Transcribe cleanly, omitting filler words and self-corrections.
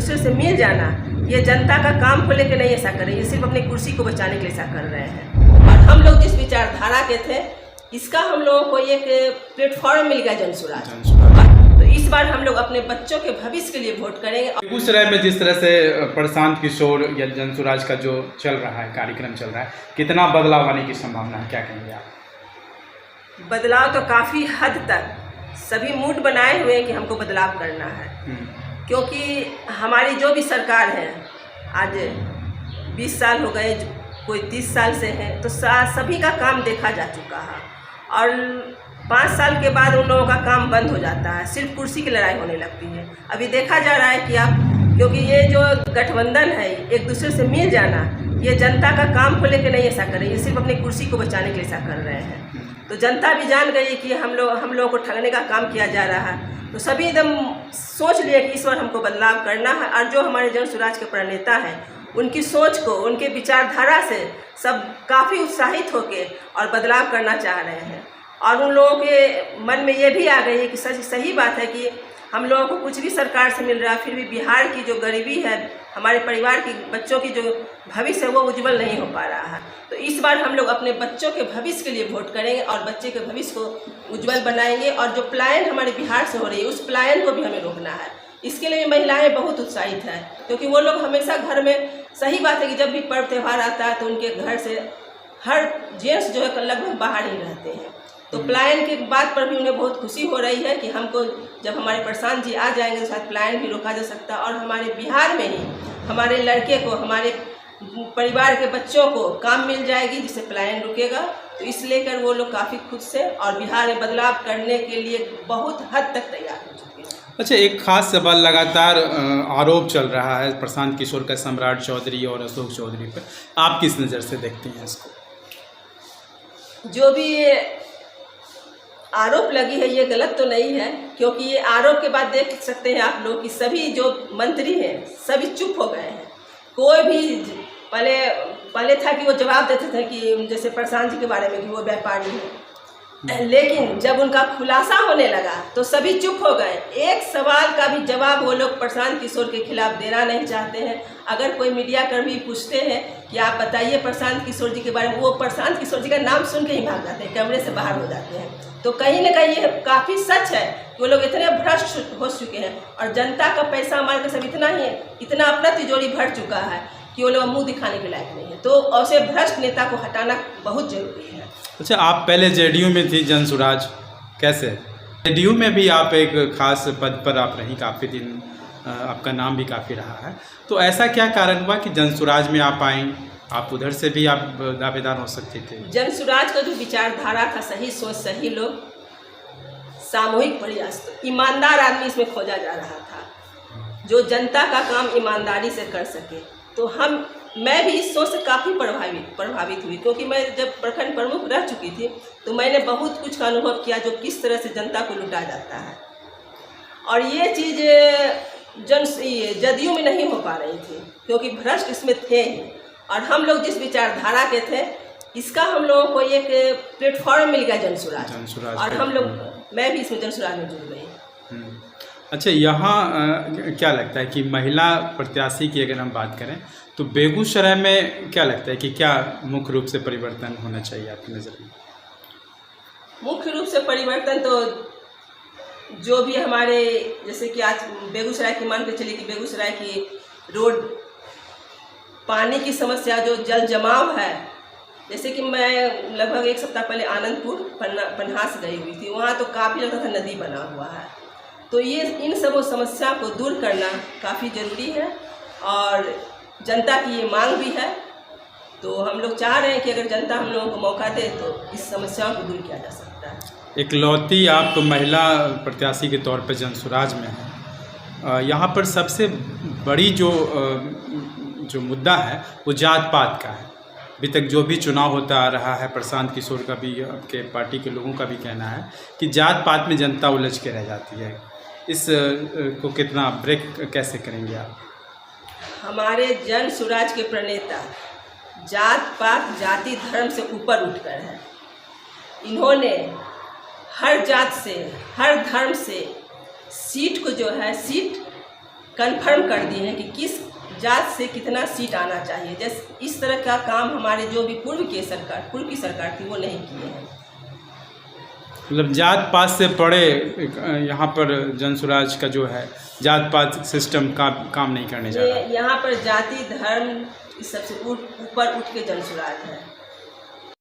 दूसरे से मिल जाना, ये जनता का काम को लेकर नहीं ऐसा कर रहे हैं, ये सिर्फ अपनी कुर्सी को बचाने के लिए ऐसा कर रहे हैं। और हम लोग जिस विचारधारा के थे, इसका हम लोगों को एक प्लेटफॉर्म मिल गया जनसुराज। तो इस बार हम लोग अपने बच्चों के भविष्य के लिए वोट करेंगे। बेगूसराय में जिस तरह से प्रशांत किशोर या जनसुराज का जो चल रहा है, कार्यक्रम चल रहा है, कितना बदलाव आने की संभावना है, क्या कहेंगे आप? बदलाव तो काफ़ी हद तक सभी मूड बनाए हुए हैं कि हमको बदलाव करना है, क्योंकि हमारी जो भी सरकार है, आज 20 साल हो गए, कोई 30 साल से है, तो सभी का काम देखा जा चुका है। और 5 साल के बाद उन लोगों का काम बंद हो जाता है, सिर्फ कुर्सी की लड़ाई होने लगती है। अभी देखा जा रहा है कि आप, क्योंकि ये जो गठबंधन है, एक दूसरे से मिल जाना, ये जनता का काम को लेकर नहीं ऐसा कर रहे हैं, ये सिर्फ अपनी कुर्सी को बचाने के लिए ऐसा कर रहे हैं। तो जनता भी जान गई कि हम लोगों को ठगने का काम किया जा रहा है। तो सभी एकदम सोच लिए कि इस बार हमको बदलाव करना है। और जो हमारे जनसुराज के प्रणेता हैं, उनकी सोच को, उनके विचारधारा से सब काफ़ी उत्साहित होकर और बदलाव करना चाह रहे हैं। और उन लोगों के मन में ये भी आ गई है कि सही बात है कि हम लोगों को कुछ भी सरकार से मिल रहा है, फिर भी बिहार की जो गरीबी है, हमारे परिवार की बच्चों की जो भविष्य है, वो उज्जवल नहीं हो पा रहा है। तो इस बार हम लोग अपने बच्चों के भविष्य के लिए वोट करेंगे और बच्चे के भविष्य को उज्जवल बनाएंगे। और जो पलायन हमारे बिहार से हो रही है, उस पलायन को भी हमें रोकना है। इसके लिए महिलाएं बहुत उत्साहित हैं, क्योंकि वो लोग हमेशा घर में, सही बात है कि जब भी पर्व त्यौहार आता है तो उनके घर से हर जेंट्स जो है लगभग बाहर ही रहते हैं। तो पलायन की बात पर भी उन्हें बहुत खुशी हो रही है कि हमको जब हमारे प्रशांत जी आ जाएंगे तो शायद पलायन भी रोका जा सकता है। और हमारे बिहार में ही हमारे लड़के को, हमारे परिवार के बच्चों को काम मिल जाएगी, जिससे पलायन रुकेगा। तो इस लेकर वो लोग काफ़ी खुश से और बिहार में बदलाव करने के लिए बहुत हद तक तैयार हो चुके हैं। अच्छा, एक खास सवाल, लगातार आरोप चल रहा है प्रशांत किशोर का सम्राट चौधरी और अशोक चौधरी पर, आप किस नज़र से देखते हैं इसको? जो भी आरोप लगी है, ये गलत तो नहीं है, क्योंकि ये आरोप के बाद देख सकते हैं आप लोग कि सभी जो मंत्री हैं सभी चुप हो गए हैं। कोई भी पहले था कि वो जवाब देते थे कि जैसे प्रशांत जी के बारे में कि वो व्यापारी हैं, लेकिन जब उनका खुलासा होने लगा तो सभी चुप हो गए। एक सवाल का भी जवाब वो लोग प्रशांत किशोर के खिलाफ देना नहीं चाहते हैं। अगर कोई मीडिया कर्मी पूछते हैं कि आप बताइए प्रशांत किशोर जी के बारे में, वो प्रशांत किशोर जी का नाम सुन के ही भाग जाते हैं, कैमरे से बाहर हो जाते हैं। तो कहीं ना कहीं ये काफ़ी सच है कि वो लोग इतने भ्रष्ट हो चुके हैं और जनता का पैसा हमारे सब इतना अपना तिजोरी भर चुका है कि वो लोग मुंह दिखाने के लायक नहीं है। तो ऐसे भ्रष्ट नेता को हटाना बहुत जरूरी है। अच्छा, आप पहले जेडीयू में थी जनसुराज, कैसे? जेडीयू में भी आप एक खास पद पर आप रही काफ़ी दिन, आपका नाम भी काफ़ी रहा है, तो ऐसा क्या कारण हुआ कि जनसुराज में आप आएँ? आप उधर से भी आप दावेदार हो सकते थे। जनसुराज का जो विचारधारा था, सही सोच, सही लोग, सामूहिक प्रयास, ईमानदार आदमी इसमें खोजा जा रहा था, जो जनता का काम ईमानदारी से कर सके। तो मैं भी इस सोच से काफ़ी प्रभावित हुई, क्योंकि मैं जब प्रखंड प्रमुख रह चुकी थी तो मैंने बहुत कुछ का अनुभव किया जो किस तरह से जनता को लुटा जाता है। और ये चीज़ जदयू में नहीं हो पा रही थी, क्योंकि भ्रष्ट इसमें थे ही। और हम लोग जिस विचारधारा के थे, इसका हम लोगों को एक प्लेटफॉर्म मिल गया जनसुराज। और हम लोग, मैं भी इसमें जनसुराज में जुड़ गई। अच्छा, यहाँ क्या लगता है कि महिला प्रत्याशी की अगर हम बात करें तो बेगूसराय में क्या लगता है कि क्या मुख्य रूप से परिवर्तन होना चाहिए आपकी नज़र में? मुख्य रूप से परिवर्तन तो जो भी हमारे, जैसे कि आज बेगूसराय की मान के चलिए कि बेगूसराय की रोड, पानी की समस्या, जो जल जमाव है, जैसे कि मैं लगभग 1 सप्ताह पहले आनंदपुर पन्हास गई हुई थी, वहाँ तो काफ़ी लगता था नदी बना हुआ है। तो ये इन सब समस्या को दूर करना काफ़ी ज़रूरी है और जनता की ये मांग भी है। तो हम लोग चाह रहे हैं कि अगर जनता हम लोगों को मौका दे तो इस समस्याओं को दूर किया जा सकता है। इकलौती आप महिला प्रत्याशी के तौर पर जनसुराज में हैं, यहाँ पर सबसे बड़ी जो मुद्दा है वो जात पात का है। अभी तक जो भी चुनाव होता आ रहा है, प्रशांत किशोर का भी, आपके पार्टी के लोगों का भी कहना है कि जात पात में जनता उलझ के रह जाती है। इस को कितना ब्रेक कैसे करेंगे आप? हमारे जनसुराज के प्रणेता जात पात, जाति धर्म से ऊपर उठकर है। इन्होंने हर जात से, हर धर्म से सीट को जो है, सीट कंफर्म कर दिए हैं कि किस जात से कितना सीट आना चाहिए। जैसे इस तरह का काम हमारे जो भी पूर्व की सरकार थी वो नहीं किए हैं। मतलब जात पात से पड़े यहाँ पर जनसुराज का जो है जात पात सिस्टम का काम नहीं करने जा रहा है। यहाँ पर जाति धर्म इस सबसे ऊपर उठ के जनसुराज है।